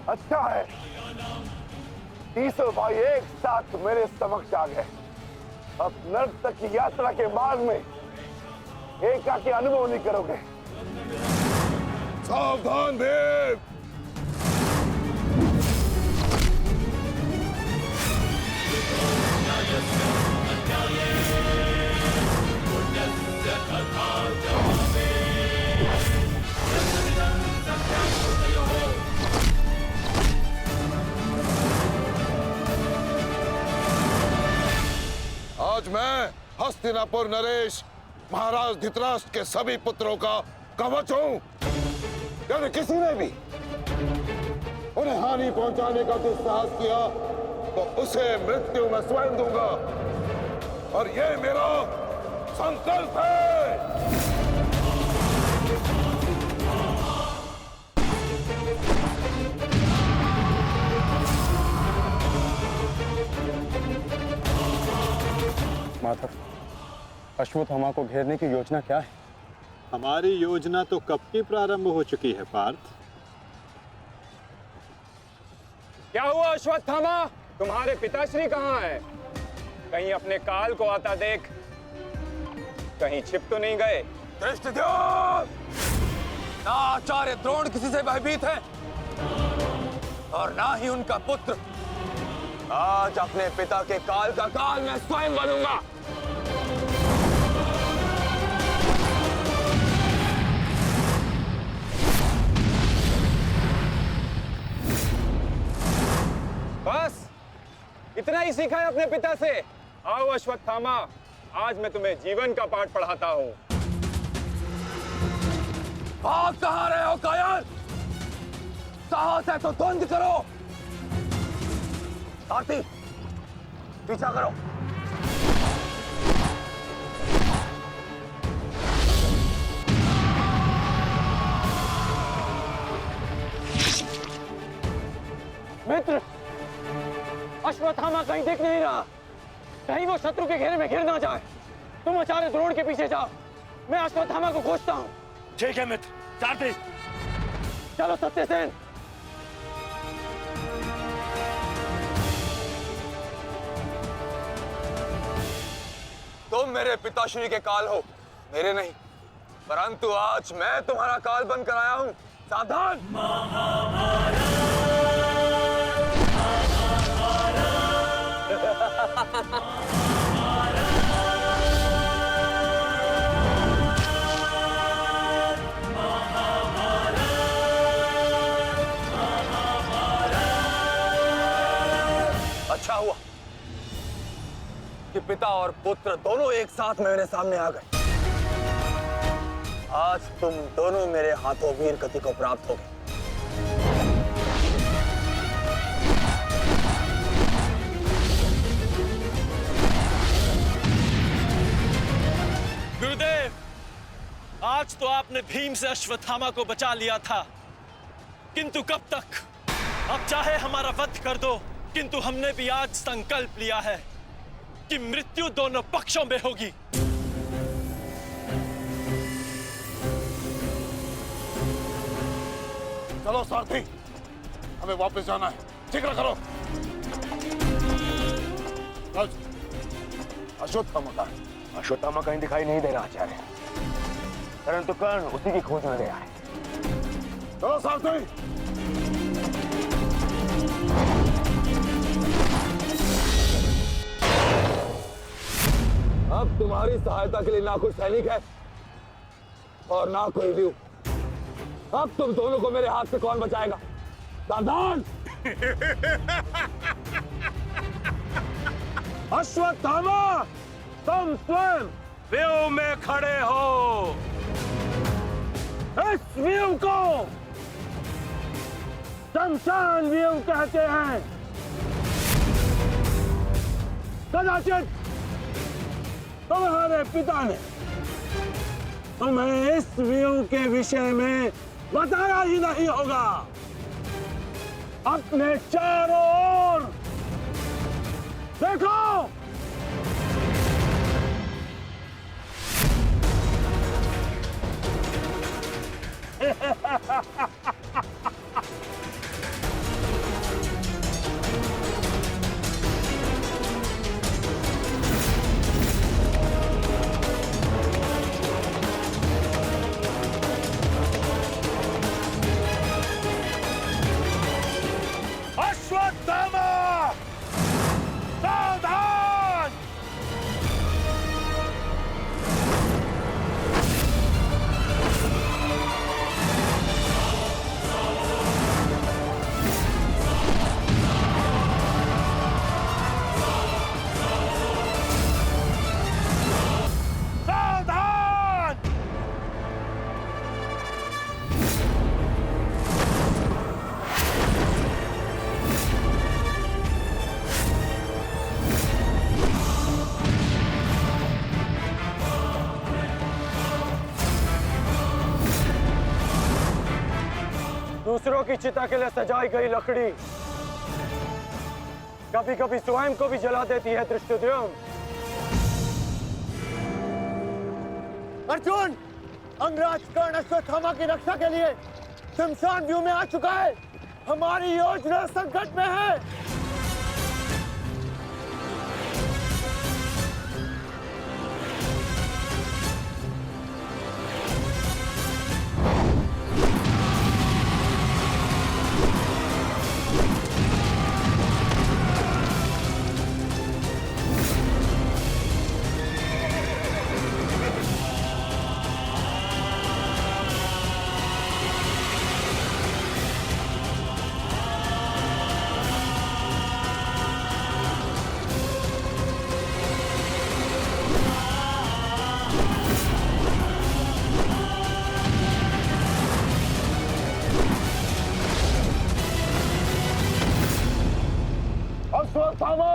अच्छा है, तीसों भाई एक साथ मेरे समक्ष आ गए। अब नर्क तक की यात्रा के बाद में एकाकी अनुभव नहीं करोगे। सावधान भीम। आज मैं हस्तिनापुर नरेश महाराज धृतराष्ट्र के सभी पुत्रों का कवच हूं। यदि किसी ने भी उन्हें हानि पहुंचाने का दुस्साहस किया तो उसे मृत्यु में स्वयं दूंगा, और ये मेरा संकल्प है। माधव, अश्वत्थामा को घेरने की योजना क्या है? हमारी योजना तो कब की प्रारंभ हो चुकी है पार्थ। क्या हुआ अश्वत्थामा? तुम्हारे पिताश्री कहाँ है? कहीं अपने काल को आता देख, कहीं छिप तो नहीं गए? दृष्टिद्युम्न! ना आचार्य द्रोण किसी से भयभीत है और ना ही उनका पुत्र। आज अपने पिता के काल का काल मैं स्वयं बनूंगा। बस इतना ही सीखा है अपने पिता से? आओ अश्वत्थामा, आज मैं तुम्हें जीवन का पाठ पढ़ाता हूँ। भाग कहाँ रहे हो कायर? साहस है तो द्वंद्व करो। सारथी, पीछा करो। मित्र, अश्वत्थामा कहीं दिख नहीं रहा। कहीं वो शत्रु के घेरे में घिर ना जाए। तुम आचार्य द्रोण के पीछे जाओ, मैं अश्वत्थामा को खोजता हूँ। ठीक है मित्र। सारथी, चलो सत्यसेन। तुम मेरे पिताश्री के काल हो, मेरे नहीं। परंतु आज मैं तुम्हारा काल बनकर आया हूं। सावधान! अच्छा हुआ कि पिता और पुत्र दोनों एक साथ मेरे सामने आ गए। आज तुम दोनों मेरे हाथों वीर गति को प्राप्त होगे। गुरुदेव, आज तो आपने भीम से अश्वत्थामा को बचा लिया था, किंतु कब तक? अब चाहे हमारा वध कर दो, किंतु हमने भी आज संकल्प लिया है कि मृत्यु दोनों पक्षों में होगी। चलो सारथी, हमें वापस जाना है। जिक्र करो। अश्वत्थामा का अश्वत्थामा कहीं दिखाई नहीं दे रहा आचार्य, परंतु कर्ण उसी की खोज में गया है। चलो सारथी। अब तुम्हारी सहायता के लिए ना कोई सैनिक है और ना कोई व्यू। अब तुम दोनों को मेरे हाथ से कौन बचाएगा? सावधान! अश्वत्थामा, तुम स्वयं व्यू में खड़े हो। इस व्यू को शमशान व्यू कहते हैं। कदाचित तुम्हारे पिता ने तुम्हें इस व्यू के विषय में बताया ही नहीं होगा। अपने चारों ओर देखो। अश्वत्थामा सावधान। सावधान। दूसरों की चिता के लिए सजाई गई लकड़ी कभी कभी स्वयं को भी जला देती है धृष्टद्युम्न। अर्जुन, अंगराज कर्ण अश्वत्थामा की रक्षा के लिए शमशान व्यू में आ चुका है। हमारी योजना संकट में है। अश्वत्थामा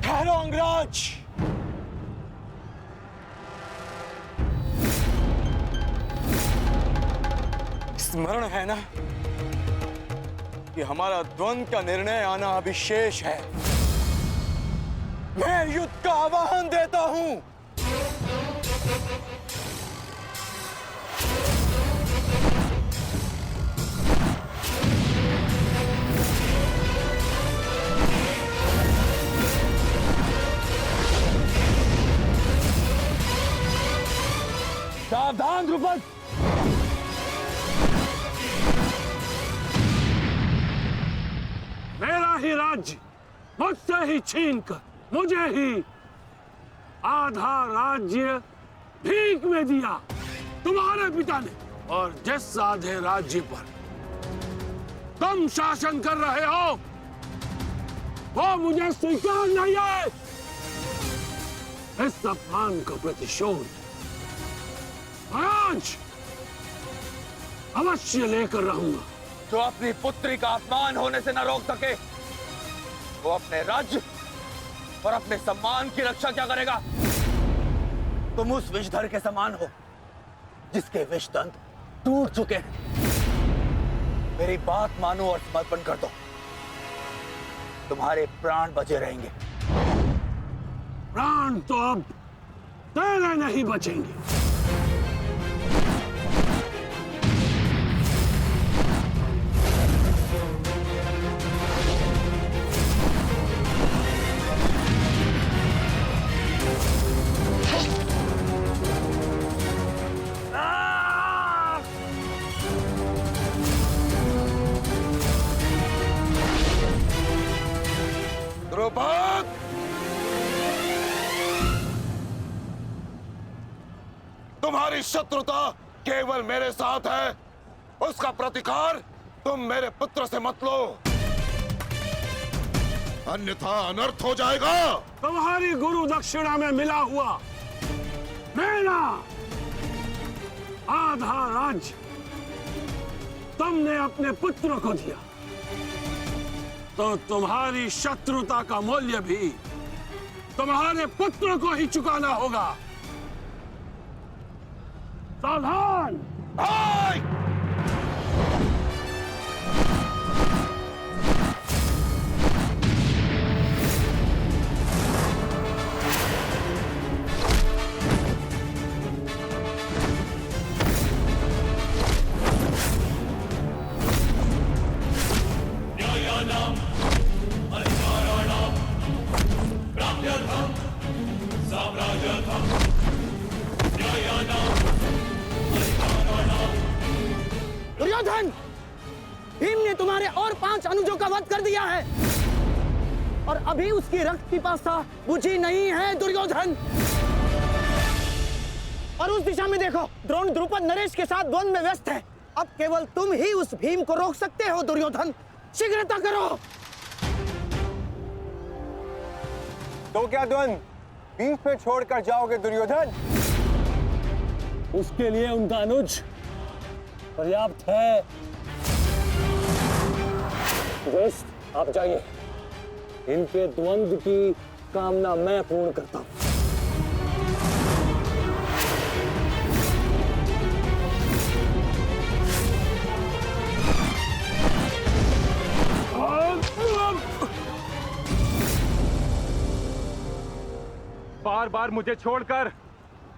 ठहरो अंगराज। स्मरण है ना कि हमारा द्वंद्व का निर्णय आना अभी शेष है। मैं युद्ध का आह्वान देता हूं। सावधान द्रुपद। मेरा ही राज्य मुझसे ही छीनकर मुझे ही आधा राज्य भीख में दिया तुम्हारे पिता ने, और जिस आधे राज्य पर तुम शासन कर रहे हो वो मुझे स्वीकार नहीं है। इस अपमान का प्रतिशोध आज अवश्य लेकर रहूंगा। जो अपनी पुत्री का अपमान होने से न रोक सके वो अपने राज्य और अपने सम्मान की रक्षा क्या करेगा? तुम उस विषधर के समान हो जिसके विषदंत टूट चुके हैं। मेरी बात मानो और समर्पण कर दो। तुम्हारे प्राण बचे रहेंगे। प्राण तो अब तेरे नहीं बचेंगे। द्रुपद, तुम्हारी शत्रुता केवल मेरे साथ है, उसका प्रतिकार तुम मेरे पुत्र से मत लो। अन्यथा अनर्थ हो जाएगा। तुम्हारी गुरु दक्षिणा में मिला हुआ मेरा आधा राज्य तुमने अपने पुत्र को दिया, तो तुम्हारी शत्रुता का मूल्य भी तुम्हारे पुत्र को ही चुकाना होगा। सावधान! हाय! दुर्योधन, भीम ने तुम्हारे और 5 अनुजों का वध कर दिया है और अभी उसकी रक्त पिपासा बुझी नहीं है दुर्योधन। और उस दिशा में देखो, द्रोण द्रुपद नरेश के साथ द्वंद्व में व्यस्त है। अब केवल तुम ही उस भीम को रोक सकते हो दुर्योधन, शीघ्रता करो। तो क्या द्वंद्व बीच पे छोड़कर जाओगे दुर्योधन? उसके लिए उनका अनुज पर्याप्त है। बेस्ट, आप जाइए, इनके द्वंद्व की कामना मैं पूर्ण करता हूं। बार बार मुझे छोड़कर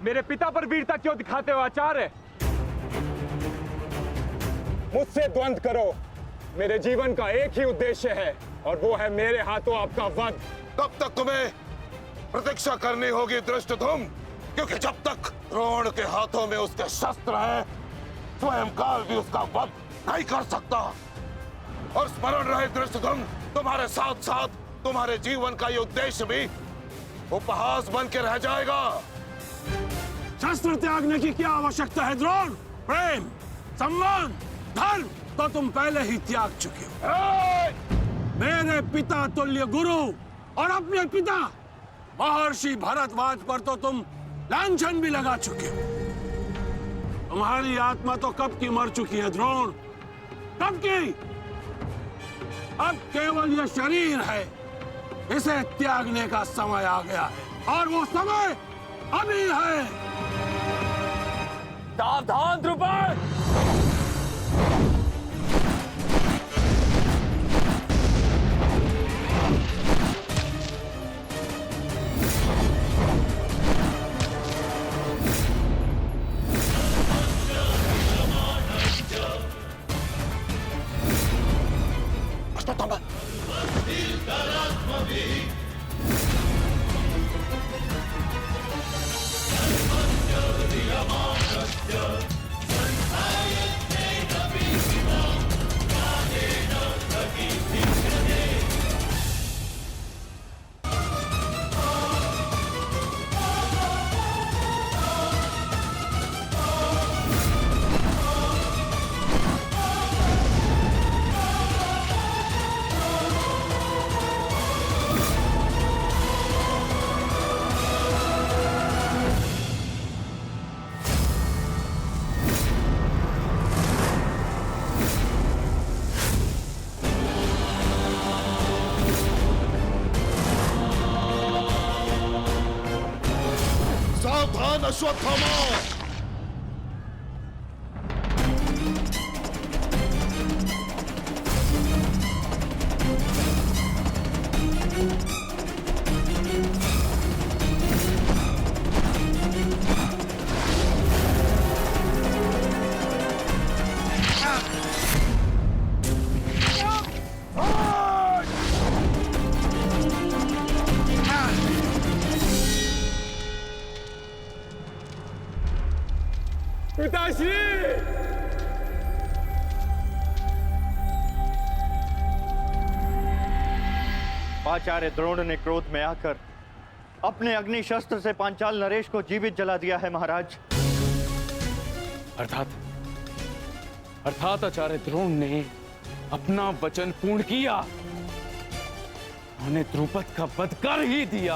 मेरे पिता पर वीरता क्यों दिखाते हो आचार्य? मुझसे द्वंद्व करो, मेरे जीवन का एक ही उद्देश्य है और वो है मेरे हाथों आपका वध। तब तक तुम्हें प्रतीक्षा करनी होगी धृष्टद्युम्न, क्योंकि जब तक द्रोण के हाथों में उसके शस्त्र हैं, स्वयं काल भी उसका वध नहीं कर सकता। और स्मरण रहे धृष्टद्युम्न, तुम्हारे साथ साथ तुम्हारे जीवन का ये उद्देश्य भी उपहास बन के रह जाएगा। शस्त्र त्यागने की क्या आवश्यकता है द्रोण? प्रेम, सम्मान, धर्म तो तुम पहले ही त्याग चुके हो। मेरे पिता तुल्य गुरु और अपने पिता महर्षि भरद्वाज पर तो तुम लांछन भी लगा चुके हो। तुम्हारी आत्मा तो कब की मर चुकी है द्रोण, कब की। अब केवल यह शरीर है, इसे त्यागने का समय आ गया है और वो समय अभी है। सावधान द्रुपद! अश्वत्थामा! सावधान अश्वत्थामा! पिताश्री! आचार्य द्रोण ने क्रोध में आकर अपने अग्नि शस्त्र से पांचाल नरेश को जीवित जला दिया है महाराज। अर्थात आचार्य द्रोण ने अपना वचन पूर्ण किया। उन्होंने द्रुपद का वध कर ही दिया।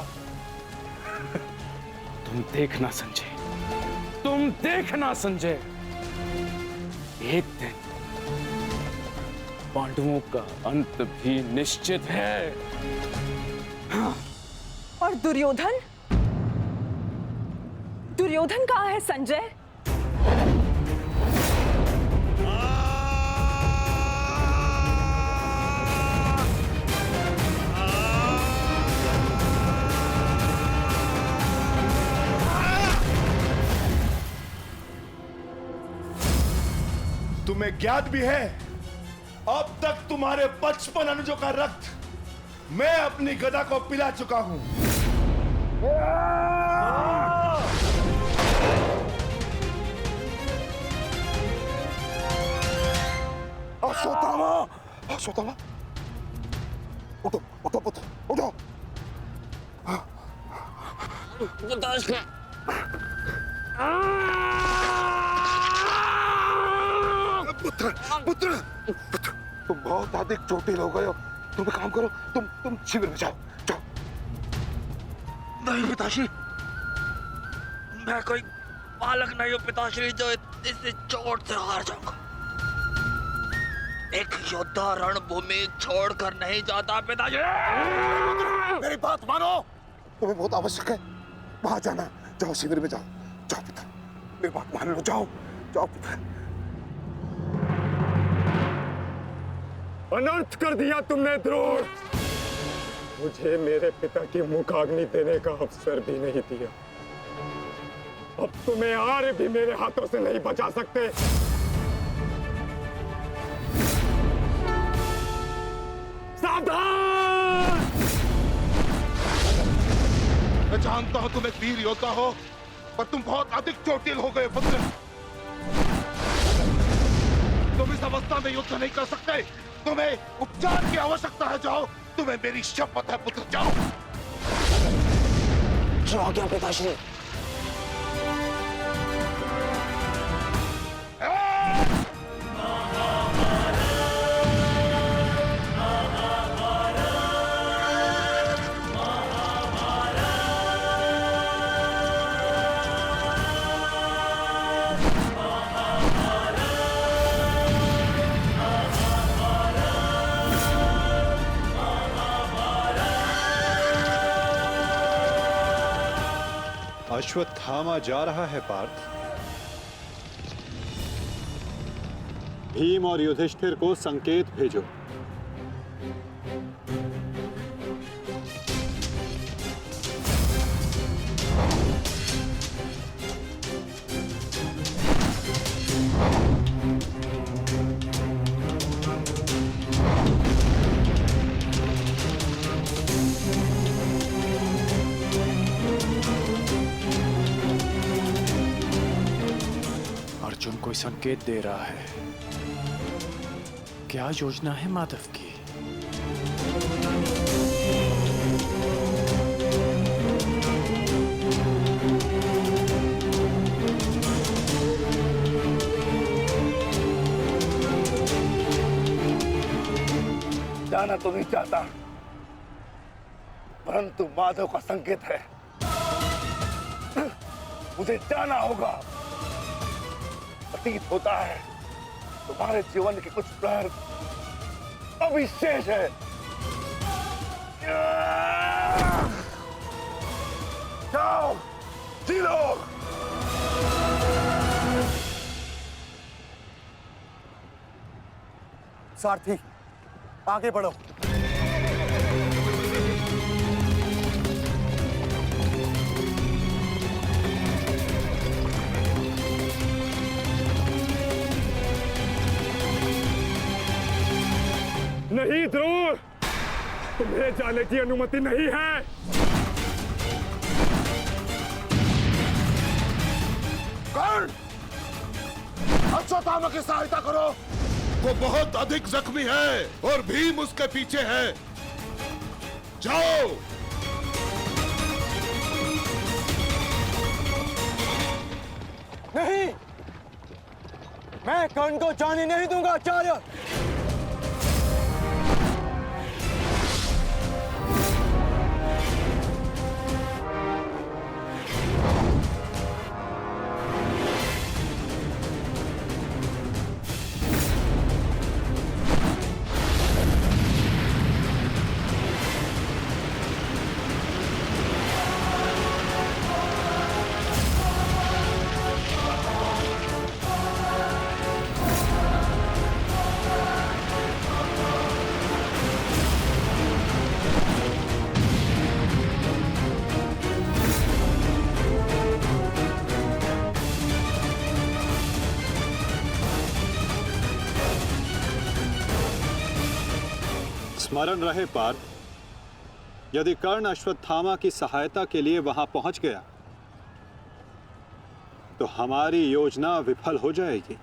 तुम देखना संजय, तुम देखना संजय, एक दिन पांडवों का अंत भी निश्चित है। और दुर्योधन, दुर्योधन कहाँ है संजय? तुम्हें ज्ञात भी है, अब तक तुम्हारे 55 अनुजों का रक्त मैं अपनी गदा को पिला चुका हूं। अश्वत्थामा, अश्वत्थामा, उठो उठो पुत्र, उठो। पुत्र पुत्र पुत्र, तुम बहुत अधिक चोटिल हो गए हो। तुम एक काम करो, तुम शिविर में जाओ, जाओ। नहीं पिताश्री, मैं कोई बालक नहीं हूं पिताश्री जो इस चोट से हार जाऊंगा। एक योद्धा रणभूमि छोड़कर नहीं जाता पिताश्री। मेरी बात मानो, तुम्हें बहुत आवश्यक है वहां जाना। जाओ शिविर में जाओ, जाओ पुत्र, मेरी बात मान लो, जाओ जाओ पुत्र। अनर्थ कर दिया तुमने द्रोण, मुझे मेरे पिता की मुखाग्नि देने का अवसर भी नहीं दिया। अब तुम्हें आर्य भी मेरे हाथों से नहीं बचा सकते। सावधान! मैं जानता हूं तुम एक वीर योद्धा हो, पर तुम बहुत अधिक चोटिल हो गए पुत्र। तुम इस अवस्था में युद्ध नहीं कर सकते, तुम्हें उपचार की आवश्यकता है। जाओ, तुम्हें मेरी शपथ है पुत्र, जाओ। जो आ गया पिताश्री। अश्वत्थामा जा रहा है पार्थ। भीम और युधिष्ठिर को संकेत भेजो। अर्जुन कोई संकेत दे रहा है। क्या योजना है माधव की? जाना तो नहीं चाहता, परंतु माधव का संकेत है, मुझे जाना होगा। प्रतीत होता है तुम्हारे जीवन के कुछ प्रहर अभी शेष है। जाओ, जी लो। सारथी, आगे बढ़ो। नहीं द्रोण, तुम्हें जाने की अनुमति नहीं है। कर्ण, अश्वत्थामा की सहायता करो। वो बहुत अधिक जख्मी है और भीम उसके पीछे है। जाओ। नहीं, मैं कर्ण को जाने नहीं दूंगा आचार्य। स्मरण रहे पार्थ, यदि कर्ण अश्वत्थामा की सहायता के लिए वहां पहुंच गया तो हमारी योजना विफल हो जाएगी।